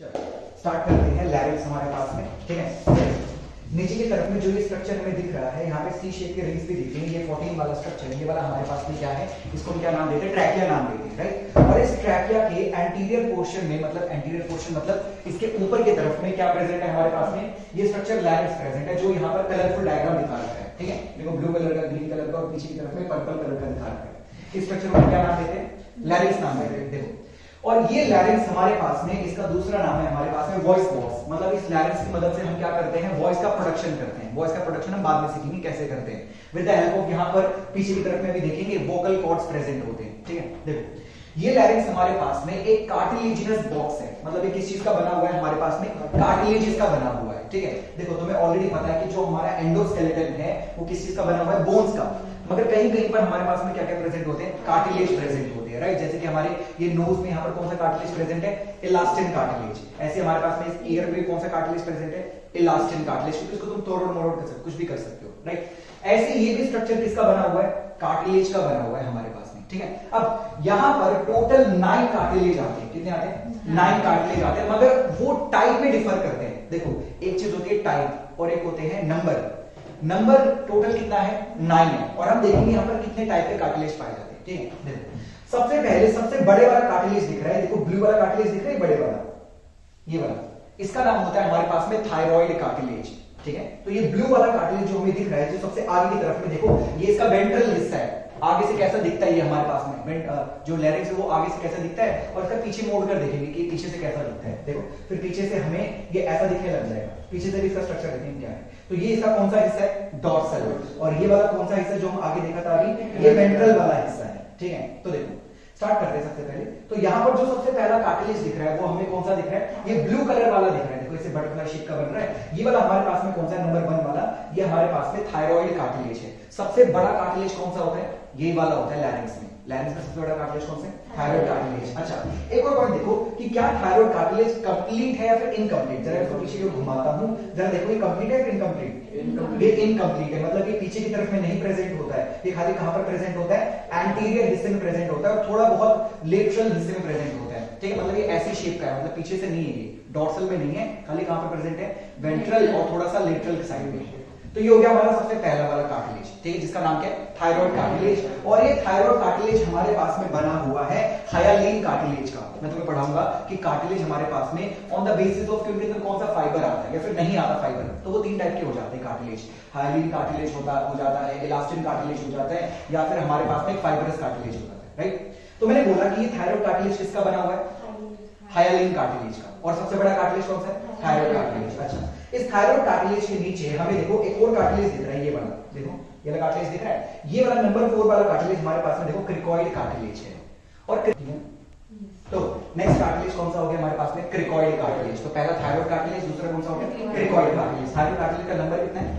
चलो स्टार्ट करते हैं। लैरिंक्स हमारे पास में, ठीक है। नीचे की तरफ में जो ये स्ट्रक्चर हमें दिख रहा है, यहाँ पे सी शेप के रिंग्स भी दिख रही हैं। ये 14 वाला स्ट्रक्चर, ये वाला हमारे पास में क्या है, इसको हम क्या नाम देते हैं, ट्रैकिया नाम देते हैं, राइट। और इस ट्रैकिया के एंटीरियर पोर्शन में, मतलब एंटीरियर पोर्शन मतलब इसके ऊपर की तरफ में क्या प्रेजेंट है हमारे पास में, ये स्ट्रक्चर लैरिंक्स प्रेजेंट है, जो यहाँ पर कलरफुल डायग्राम दिखा रखा है, ठीक है। देखो ब्लू कलर का, ग्रीन कलर का और पीछे की तरफ में पर्पल कलर का दिखा रखा है। इस स्ट्रक्चर को क्या नाम देते हैं, लैरिंक्स नाम देते हैं। देखो, और ये लैरिंक्स हमारे पास में, इसका दूसरा नाम है हमारे पास में वॉइस बॉक्स। मतलब इस लैरिंक्स की मदद से हम क्या करते हैं, वॉइस का प्रोडक्शन करते हैं। वॉइस का प्रोडक्शन हम बाद में सीखेंगे कैसे करते हैं, विद द हेल्प ऑफ, यहाँ पर पीछे की तरफ में भी देखेंगे वोकल कॉर्ड्स प्रेजेंट होते हैं, ठीक है। देखो, ये लैरिंक्स हमारे पास में एक कार्टिलेजिनस बॉक्स है। मतलब ये किस चीज का बना हुआ है हमारे पास में, कार्टिलेज का बना हुआ है, ठीक है। देखो, तुम्हें ऑलरेडी पता है कि जो हमारा एंडोस्केलेटन है वो किस चीज का बना हुआ है, बोन्स का। मगर कहीं कहीं पर हमारे पास में क्या क्या प्रेजेंट होते हैं, कार्टिलेज प्रेजेंट होते हैं, राइट। जैसे कि हमारे ये नोज में यहाँ पर कौन सा कार्टिलेज प्रेजेंट है, इलास्टिन कार्टिलेज। ऐसे हमारे पास में इस ईयर में कौन सा कार्टिलेज प्रेजेंट है, इलास्टिन कार्टिलेज, क्योंकि इसको तुम तोड़ मरोड़ कर सकते हो, कुछ भी कर सकते हो, राइट। ऐसे ये भी स्ट्रक्चर किसका बना हुआ है, कार्टिलेज का बना हुआ है हमारे पास में, ठीक है। अब यहाँ पर टोटल 9 कार्टिलेज आते हैं। कितने आते हैं, 9 कार्टिलेज आते हैं, मगर वो टाइप में डिफर करते हैं। देखो, एक चीज होती है टाइप और एक होते हैं नंबर। नंबर टोटल कितना है, 9 है। और हम देखेंगे यहाँ पर कितने टाइप के कार्टिलेज पाए जाते हैं, ठीक है। देखो, सबसे पहले सबसे बड़े वाला कार्टिलेज दिख रहा है, देखो ब्लू वाला कार्टिलेज दिख रहा है, बड़े वाला, ये वाला, इसका नाम होता है हमारे पास में थायराइड कार्टिलेज, ठीक है। तो ये ब्लू वाला कार्टिलेज जो हमें दिख रहा है, जो सबसे आगे की तरफ में, देखो ये इसका वेंट्रल हिस्सा है। आगे से कैसा दिखता है ये हमारे पास में, जो लैरिंक्स है वो आगे से कैसा दिखता है, और इसका पीछे मोड़ कर देखेंगे कि पीछे से कैसा दिखता है। देखो, फिर पीछे से हमें ये ऐसा दिखने लग जाएगा। पीछे से भी इसका स्ट्रक्चर देखेंगे क्या है। तो ये इसका कौन सा हिस्सा है, डॉर्सल। और ये वाला कौन सा हिस्सा जो हम आगे देखा था अभी, ये वेंट्रल वाला हिस्सा है, ठीक है। तो देखो, स्टार्ट करते हैं सबसे पहले। तो यहाँ पर जो सबसे पहला कार्टिलेज दिख रहा है वो हमें कौन सा दिख रहा है, ये ब्लू कलर वाला दिख रहा है। देखो, इसे बटरफ्लाई शेप का बन रहा है। ये वाला हमारे पास में कौन सा, नंबर 1 वाला, ये हमारे पास में थायराइड कार्टिलेज है। सबसे बड़ा कार्टिलेज कौन सा होता है, ये वाला होता है लैरिंक्स में। लैरिंक्स में सबसे बड़ा कार्टिलेज कौन सा है, थायराइड कार्टिलेज। अच्छा, एक और पॉइंट देखो कि क्या थायराइड कार्टिलेज कंप्लीट है या फिर इनकम्प्लीट। जरा इसको पीछे को घुमाता हूं, जरा देखो ये कंप्लीट है फिर इनकम्प्लीट। ये इनकम्प्लीट है, मतलब ये पीछे की तरफ में नहीं प्रेजेंट होता है। ये खाली कहां पर प्रेजेंट होता है, एंटीरियर हिस्से में प्रेजेंट होता है, और थोड़ा बहुत लेटरल हिस्से में प्रेजेंट होता है, ठीक है। मतलब ये ऐसी शेप का है, मतलब पीछे से नहीं है, ये डॉर्सल में नहीं है, खाली कहां पर प्रेजेंट है, वेंट्रल और थोड़ा सा लेटरल साइड में। तो ये हो गया हमारा सबसे पहला वाला कार्टिलेज, ठीक है, जिसका नाम क्या है, थायराइड कार्टिलेज। और ये थायराइड कार्टिलेज हमारे पास में बना हुआ है हाइलाइन कार्टिलेज का। मैं तुम्हें पढ़ाऊंगा कि कार्टिलेज हमारे पास में ऑन द बेसिस ऑफ कि उनके अंदर कौन सा फाइबर आता है या फिर नहीं आता फाइबर, तो वो 3 टाइप के हो जाते हैं कार्टिलेज। हाइलाइन कार्टिलेज हो जाता है, इलास्टिन कार्टिलेज हो जाता है, या फिर हमारे पास में फाइबरस कार्टिलेज हो जाता है, राइट। तो मैंने बोला कि ये थायराइड कार्टिलेज किसका बना हुआ है, हाइलाइन कार्टिलेज का। और सबसे बड़ा कार्टिलेज कौन सा है, थायराइड कार्टिलेज। अच्छा, इस थायराइड कार्टिलेज के नीचे हमें देखो एक और कार्टिलेज दिख रहा है, ये वाला देखो, ये वाला कार्टिलेज दिख रहा है। ये वाला नंबर 4 वाला कार्टिलेज हमारे पास में देखो क्रिकॉइड कार्टिलेज है। और तो नेक्स्ट कार्टिलेज कौन सा हो गया हमारे पास में, क्रिकॉइड कार्टिलेज। तो पहला थायराइड कार्टिलेज, दूसरा कौन सा हो गया, क्रिकॉइड कार्टिलेज। थायराइड कार्टिलेज का नंबर कितना है,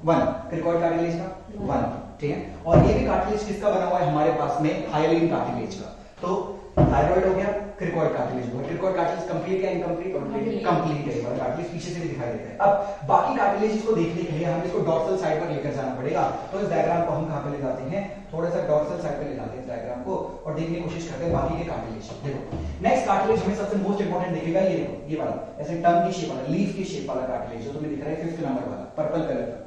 1। क्रिकॉइड कार्टिलेज का 1, ठीक है। और ये भी कार्टिलेज किसका बना हुआ है हमारे पास में, हाइलाइन कार्टिलेज का। तो थायराइड हो गया, क्रिकॉइड कार्टिलेज हो गया। क्रिकॉइड कार्टिलेज कंप्लीट या इनकम्प्लीट, कंप्लीट है। वाला कार्टिलेज पीछे से भी दिखाई देता है। अब बाकी कार्टिलेज को देखने के लिए हमें इसको डॉर्सल साइड पर लेकर जाना पड़ेगा। तो इस डायग्राम को हम कहां पे ले जाते हैं, थोड़ा सा डॉर्सल साइड पे ले जाते हैं इस डायग्राम को, और देखने की कोशिश करते हैं बाकी के कार्टिलेज। देखो, नेक्स्ट कार्टिलेज हमें सबसे मोस्ट इंपोर्टेंट दिखेगा, ये देखो, ये वाला ऐसे टंग की शेप वाला, लीफ की शेप वाला कार्टिलेज जो तुम्हें दिख रहा है 5th नंबर वाला पर्पल कलर का।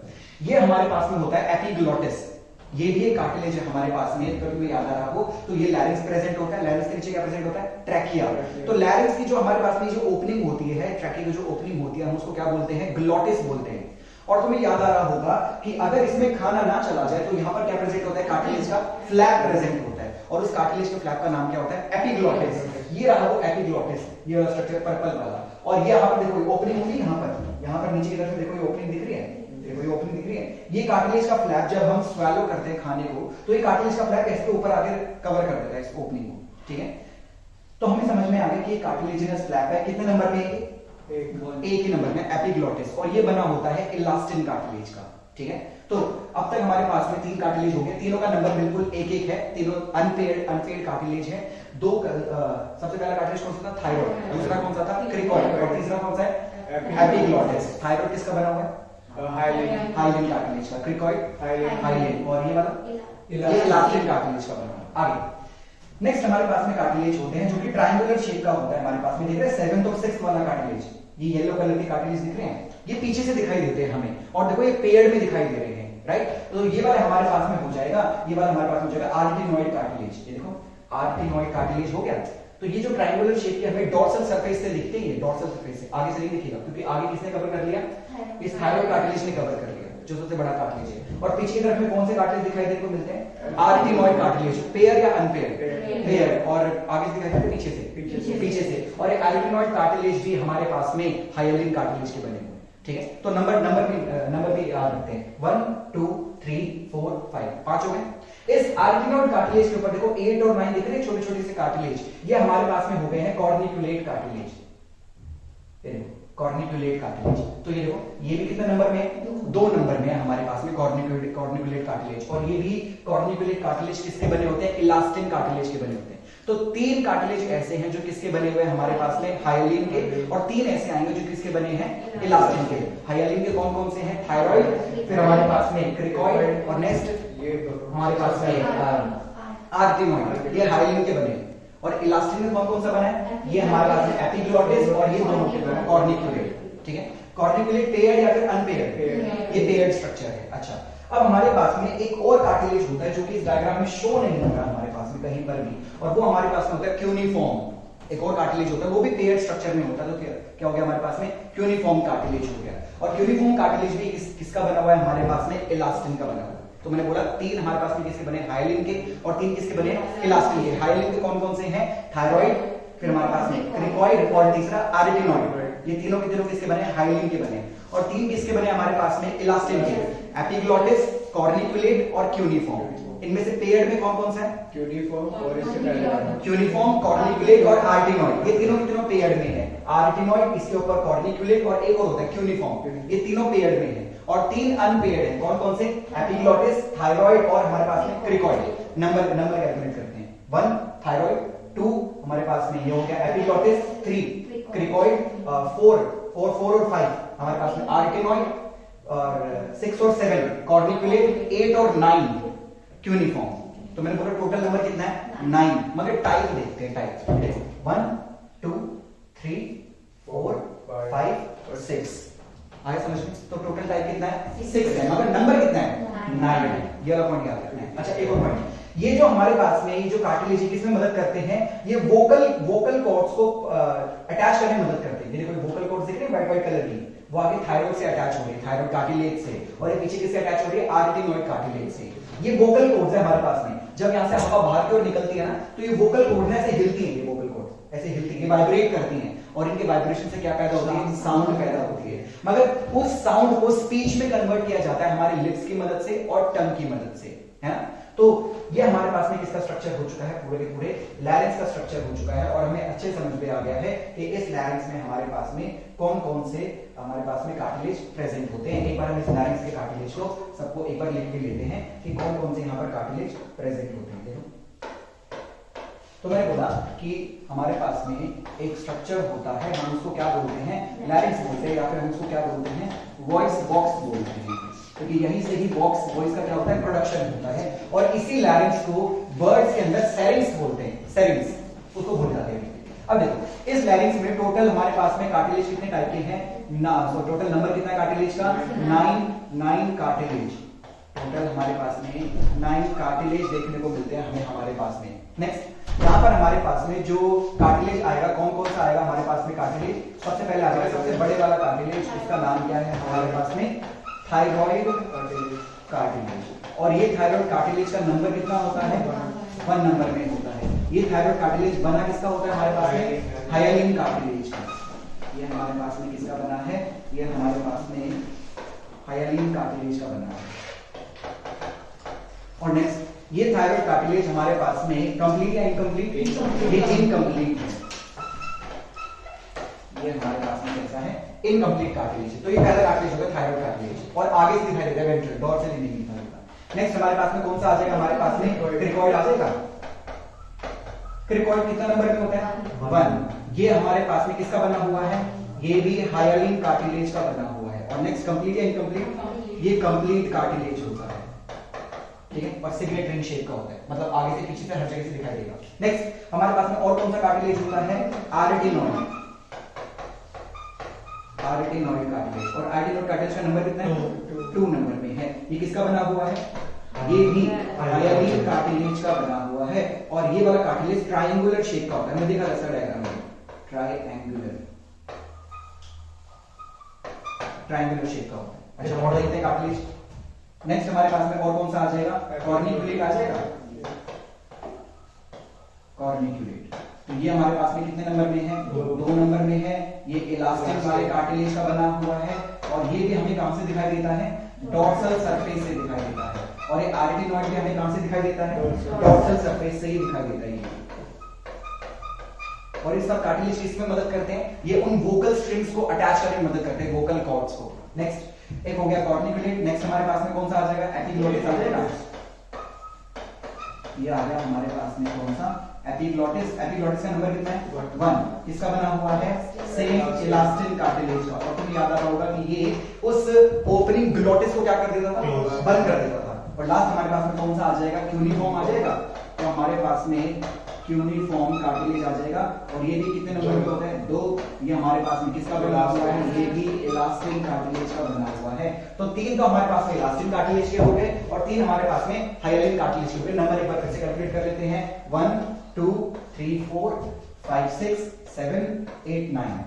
ये हमारे पास में होता है एपिग्लोटिस। ये भी एक कार्टिलेज है हमारे पास में, कभी भी याद आ रहा हो तो ये लैरिंक्स प्रेजेंट होता है। लैरिंक्स के नीचे क्या प्रेजेंट होता है, ट्रैकिया। तो लैरिंक्स की जो हमारे पास में जो ओपनिंग होती है, ट्रैकिया की जो ओपनिंग होती है, हम उसको क्या बोलते हैं, ग्लोटिस बोलते हैं। और तुम्हें याद आ रहा होगा कि अगर इसमें खाना ना चला जाए तो यहाँ पर क्या प्रेजेंट होता है, कार्टिलेज का फ्लैप प्रेजेंट होता है। और उस कार्टिलेज के फ्लैप का नाम क्या होता है, एपिग्लोटिस। ये रहा वो एपिग्लोटिस, ये वाला स्ट्रक्चर पर्पल वाला। और ये यहाँ पर देखो ओपनिंग होगी, यहाँ पर नीचे की तरफ देखो ये ओपनिंग दिख रही है, देखो ये ओपनिंग दिख रही है। ये कार्टिलेज का फ्लैप जब हम स्वेलो करते हैं खाने को, तो ये कार्टिलेज का फ्लैप इसके ऊपर आगे कवर कर देता है इस ओपनिंग को, ठीक है। तो हमें समझ में आ गया कि ये कार्टिलेजिनस फ्लैप है। कितने नंबर पे, एक ही नंबर में, एपिग्लोटिस। और ये बना होता है इलास्टिन कार्टिलेज का, ठीक है। तो अब तक हमारे पास में 3 कार्टिलेज हो गए, तीनों का नंबर बिल्कुल 1-1 है, तीनों अनपेयर्ड कार्टिलेज है। सबसे पहला कार्टिलेज कौन सा था, थायराइड। दूसरा कौन सा था, क्रिकॉइड। और तीसरा कौन सा है, एपिग्लोटिस। थायराइड किसका बना हुआ है, हाइलाइन कार्टिलेज का। Cricoid hyaline. और ये वाला इलास्टिन कार्टिलेज का बना हुआ। आगे नेक्स्ट हमारे पास में कार्टिलेज होते हैं जो कि ट्रायंगुलर शेप का होता है हमारे पास में, देख रहे हैं 7th और 6th वाला कार्टिलेज, ये येलो कलर के कार्टिलेज दिख रहे हैं, ये पीछे से दिखाई देते हैं हमें, और देखो ये पेड़ में दिखाई दे रहे हैं, राइट। तो ये वाला हमारे पास में हो जाएगा, ये वाला हमारे पास हो जाएगा आर्टिनोइड कार्टिलेज, ये देखो आर्टिनोइड कार्टिलेज हो गया। तो ये जो ट्रायंगुलर शेप के हमें डॉर्सल सरफेस से दिखते हैं, डॉर्सल सरफेस से आगे से नहीं दिखेगा, क्योंकि आगे किसने कवर कर लिया, इस थायराइड कार्टिलेज ने कवर कर लिया, जो सबसे बड़ा कार्टिलेज है। और पीछे की तरफ में कौन से कार्टिलेज दिखाई देने को मिलते हैं, आर्टिनोइड कार्टिलेज, पेयर या अनपेयर, पेयर, और आगे से दिखाई देते हैं पीछे से, और एक आर्टिनोइड कार्टिलेज भी हमारे पास में हाइलिन कार्टिलेज के बने हुए, ठीक है। तो नंबर भी याद रखते हैं, 1 2 3 4 5, 5 हो गए। इस आर्टिनोइड कार्टिलेज के ऊपर देखो 8 और 9 दिख रहे हैं, छोटे छोटे से कार्टिलेज, ये हमारे पास में हो गए हैं कॉर्निकुलेट कार्टिलेज, कॉर्निकुलेट कार्टिलेज। तो ये देखो ये भी कितने नंबर में है, 2 नंबर में है हमारे पास में कॉर्निकुलेट कार्टिलेज। और ये भी कॉर्निकुलेट कार्टिलेज किसके बने होते हैं, इलास्टिन कार्टिलेज के बने होते हैं। तो 3 कार्टिलेज ऐसे हैं जो किसके बने हुए हैं हमारे पास में, हाइलिन के, और 3 ऐसे आएंगे जो किसके बने हैं, इलास्टिन के। हाइलिन के कौन कौन से हैं, थायराइड, फिर हमारे पास में क्रिकॉइड, और नेक्स्ट हमारे पास में आर्टिनोइड, ये हाइलिन के बने हैं। और इलास्टिन में कौन कौन सा बना है, ये हमारे पास में एपिग्लोटिस, और ये दोनों के बने कॉर्निकुलेट, ठीक है। कॉर्निकुलेट पेयर्ड या फिर अनपेयर्ड, ये पेयर्ड स्ट्रक्चर है। अच्छा, अब हमारे पास में एक और कार्टिलेज होता है जो कि इस डायग्राम में शो नहीं होता हमारे पास में कहीं पर भी, और वो हमारे पास में होता है क्यूनिफॉर्म। एक और कार्टिलेज होता है, वो भी पेयर्ड स्ट्रक्चर में होता है। तो क्या हो गया हमारे पास में, क्यूनिफॉर्म कार्टिलेज हो गया। और क्यूनिफॉर्म कार्टिलेज भी किसका बना हुआ है हमारे पास में, इलास्टिन का बना हुआ है। तो मैंने बोला 3 हमारे पास में किसके बने, हाइलिन के, और 3 किसके बने, इलास्टिन के। हाइलिन के कौन कौन से हैं, थायराइड, फिर हमारे पास में क्रिकॉइड, और तीसरा आर्टिनोइड। ये तीनों के तीनों किसके बने, हाइलिन के बने। और 3 किसके बने हमारे पास में, इलास्टिन के, एपिग्लोटिस, कॉर्निकुलेट और क्यूनिफॉर्म। इनमें से पेयर्ड में कौन कौन सा है, क्यूनिफॉर्म, कॉर्निकुलेट और आर्टिनोइड। ये तीनों के तीनों पेयर्ड में है, आर्टिनोइड, इसके ऊपर कॉर्निकुलेट, और एक और होता है क्यूनिफॉर्म। ये तीनों पेयर्ड में है। और 3 अनपेयर्ड है, कौन कौन से, एपिग्लोटिस, थायराइड और हमारे पास में क्रिकॉइड। नंबर कैलकुलेट करते हैं, 1 थायराइड, 2 हमारे पास में ये हो गया एपिग्लोटिस, 3 क्रिकॉइड, 4 और 5 हमारे पास में आर्टिनोइड, और 6 और 7 कॉर्निकुलेट, 8 और 9 क्यूनिफॉर्म। तो मैंने बोला टोटल नंबर कितना है, 9। मगर टाइप देखते हैं, टाइप 1 2 3 4 5 और 6 आए समझ में। तो टोटल टाइप कितना है, 6 है, मगर नंबर कितना है, 9 है। ये वाला पॉइंट याद रखना है। अच्छा, एक और पॉइंट, ये जो हमारे पास में ये जो कार्टिलेज है किसमें मदद करते हैं, ये वोकल कॉर्ड्स को अटैच करने में मदद करते हैं। ये देखो वोकल कॉर्ड्स दिख रहे हैं व्हाइट कलर की, वो आगे थायराइड से अटैच हो रही है, थायराइड कार्टिलेज से, और ये पीछे किससे अटैच हो रही है, आर्टिनोइड कार्टिलेज से। ये वोकल कॉर्ड्स है हमारे पास में। जब यहाँ से हवा बाहर की ओर निकलती है ना, तो ये वोकल कॉर्ड्स ऐसे हिलती है, ये वोकल कॉर्ड्स ऐसे हिलती है, वाइब्रेट करती हैं, और इनके वाइब्रेशन से क्या पैदा होती है, साउंड पैदा होती है। मगर उस साउंड को स्पीच में कन्वर्ट किया जाता है हमारे लिप्स की मदद से और टंग की मदद से, है ना। तो ये हमारे पास में किसका स्ट्रक्चर हो चुका है, पूरे के पूरे लैरिंक्स का स्ट्रक्चर हो चुका है। और हमें अच्छे समझ में आ गया है कि इस लैरिंक्स में हमारे पास में कौन कौन से हमारे पास में कार्टिलेज प्रेजेंट होते हैं। एक बार हम इस लैरिंक्स के कार्टिलेज को सबको एक बार लिख के लेते हैं कि कौन कौन से यहाँ पर कार्टिलेज प्रेजेंट होते हैं। तो मैंने बोला कि हमारे पास में एक स्ट्रक्चर होता है, हम उसको क्या बोलते हैं, लैरिंक्स बोलते हैं, या फिर हम उसको क्या बोलते हैं, वॉइस बॉक्स बोलते हैं, क्योंकि यहीं से ही वॉइस का क्या होता है, प्रोडक्शन होता है। और इसी लैरिंक्स को वर्ड्स के अंदर सेरिंग्स बोलते हैं, सेरिंग्स, उसको भूल जाते हैं। अब देखो इस लैरिंक्स में टोटल हमारे पास में कार्टिलेज कितने टाइप के हैं, टोटल नंबर कितना है कार्टिलेज का, 9 कार्टिलेज। टोटल हमारे पास में 9 कार्टिलेज देखने को मिलते हैं हमें हमारे पास में। नेक्स्ट यहाँ पर हमारे पास में जो कार्टिलेज आएगा, कौन कौन सा आएगा हमारे पास में कार्टिलेज, सबसे पहले आ जाएगा सबसे बड़े वाला कार्टिलेज, उसका नाम क्या है हमारे पास में, थायराइड कार्टिलेज। और ये थायराइड कार्टिलेज का नंबर कितना होता है, 1 नंबर में होता है। ये थायराइड कार्टिलेज बना किसका होता है हमारे पास में, हाइलिन कार्टिलेज का। ये हमारे पास में किसका बना है, ये हमारे पास में हाइलिन कार्टिलेज का बना है। और नेक्स्ट ये थायराइड कार्टिलेज हमारे पास में कंप्लीट या इनकम्प्लीट, ये इनकम्प्लीट है। ये हमारे पास में कैसा है, इनकम्प्लीट कार्टिलेज है। तो ये पहला कार्टिलेज होगा थायराइड कार्टिलेज, और आगे से दिखाई देगा वेंट्रल, डॉर्सल नहीं दिखाई देगा। नेक्स्ट हमारे पास में कौन सा आ जाएगा हमारे पास में, क्रिकॉइड आ जाएगा। क्रिकॉइड कितना नंबर में होता है, 1। ये हमारे पास में किसका बना हुआ है, ये भी हाइलिन कार्टिलेज का बना हुआ है। और नेक्स्ट कंप्लीट या इनकम्प्लीट, ये कंप्लीट कार्टिलेज होता है। ठीक है, और सिगरेट रिंग शेप का होता है, मतलब आगे से पीछे से हर जगह से दिखाई देगा। नेक्स्ट हमारे पास में और कौन सा कार्टिलेज होता है? आर्टिनोइड। आर्टिनोइड कार्टिलेज, और आर्टिनोइड कार्टिलेज का नंबर कितना है? 2 नंबर में है। ये किसका बना हुआ है? ये भी हाइलाइन कार्टिलेज का बना हुआ है, और ये वाला कार्टिलेज ट्रायंगुलर शेप का होता है। मैं देखा जैसा डायग्राम में, ट्रायंगुलर शेप का होता है। अच्छा, मॉडल देखते हैं कार्टिलेज। नेक्स्ट हमारे पास में और कौन सा आ जाएगा? कॉर्निकुलेट आ जाएगा। कॉर्निकुलेट, तो ये हमारे पास में कितने नंबर में है? 2 नंबर में है। ये इलास्टिक वाले कार्टिलेज का बना हुआ है, और ये भी हमें कहां से दिखाई देता है? डॉर्सल सरफेस से दिखाई देता है। और ये आर्टिनोइड भी हमें कहां से दिखाई देता है? डॉर्सल सरफेस से ही दिखाई देता है। और इस सब कार्टिलेज इसमें मदद करते हैं, ये उन वोकल स्ट्रिंग्स को अटैच करने में मदद करते हैं, वोकल कॉर्ड्स को। नेक्स्ट एक हो गया कॉर्निकुलेट। नेक्स्ट हमारे पास में कौन सा आ जाएगा? एपिग्लोटिस आ जाएगा। ये आ गया हमारे पास में कौन सा? एपिग्लोटिस। एपिग्लोटिस का नंबर कितना है? 1। किसका बना हुआ है? सेम इलास्टिन कार्टिलेज का। और तुम्हें याद आ रहा होगा कि ये उस ओपनिंग ग्लोटिस को क्या कर देता था? बंद कर देता था। और लास्ट हमारे पास में कौन सा आ जाएगा? क्यूनिफॉर्म आ जाएगा। तो हमारे पास में क्यूनिफॉर्म कार्टिलेज आ जाएगा, और ये भी कितने नंबर पे होता है? 2। ये हमारे पास में किसका बना हुआ है? ये भी इलास्टिन कार्टिलेज का बना हुआ है। तो 3 तो हमारे पास में इलास्टिन कार्टिलेज के हो गए, और 3 हमारे पास में हाइलाइन कार्टिलेज के हो गए। नंबर एक बार फिर से कैलकुलेट कर लेते हैं। 1 2 3 4 5 6 7 8 9।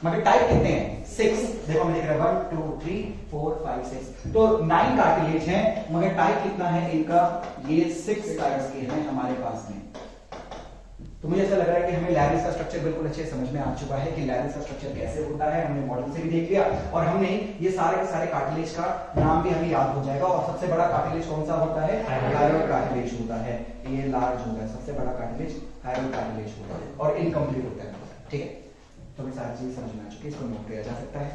मगर टाइप कितने हैं? 6। देखो मैं लिख रहा हूं 1 2 3 4 5 6, तो 9 कार्टिलेज हैं, मगर टाइप कितना है इनका? ये 6 टाइप्स के हैं हमारे पास में। तो मुझे ऐसा लग रहा है कि हमें लैरिस का स्ट्रक्चर बिल्कुल अच्छे समझ में आ चुका है कि लैरिस का स्ट्रक्चर कैसे होता है। हमने मॉडल से भी देख लिया, और हमने ये सारे के सारे कार्टिलेज का नाम भी हमें याद हो जाएगा। और सबसे बड़ा कार्टिलेज कौन सा होता है? हायरल कार्टिलेज होता है। ये लार्ज होता है, सबसे बड़ा कार्टिलेज हायरल कार्टिलेज होता है, और इनकम्प्लीट होता है। ठीक है, तो हमें सारी चीज समझ में आ चुकी है, इसको नोट किया जा सकता है।